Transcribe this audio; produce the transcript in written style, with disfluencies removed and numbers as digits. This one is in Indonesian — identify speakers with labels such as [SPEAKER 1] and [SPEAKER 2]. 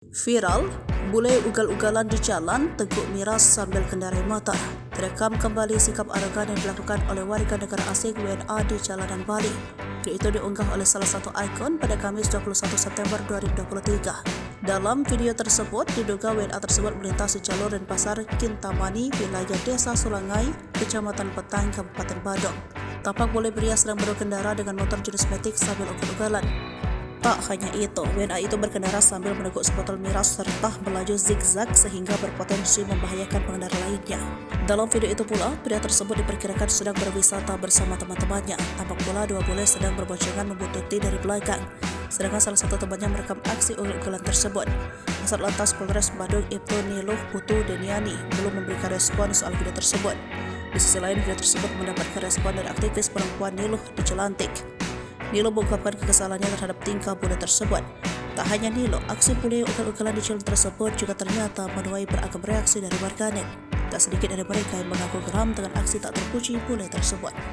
[SPEAKER 1] Viral, bule ugal-ugalan di jalan teguk miras sambil kendarai motor. Terekam kembali sikap arogan yang dilakukan oleh warga negara asing WNA di jalanan Bali. Video itu diunggah oleh salah satu ikon pada Kamis 21 September 2023. Dalam video tersebut, diduga WNA tersebut melintasi jalur Denpasar Kintamani, wilayah Desa Sulangai, Kecamatan Petang, Kabupaten Badung. Tampak bule pria sedang berkendara dengan motor jenis matic sambil ugal-ugalan. Tak hanya itu, WNA itu berkendara sambil meneguk sebotol miras serta melaju zigzag sehingga berpotensi membahayakan pengendara lainnya. Dalam video itu pula, pria tersebut diperkirakan sedang berwisata bersama teman-temannya. Tampak pula dua bule sedang berboncengan membuntuti dari belakang, sedangkan salah satu temannya merekam aksi ugal-ugalan tersebut. Kasat Lantas Polres Badung Ibtu Niluh Putu Deniani belum memberikan respon soal video tersebut. Di sisi lain, video tersebut mendapatkan respon dari aktivis perempuan Niluh di Jelantik. Nilo mengungkapkan kekesalannya terhadap tingkah bule tersebut. Tak hanya Nilo, aksi bule ugal-ugalan di jalan tersebut juga ternyata menuai beragam reaksi dari warganet. Tak sedikit dari mereka yang mengaku geram dengan aksi tak terpuji bule tersebut.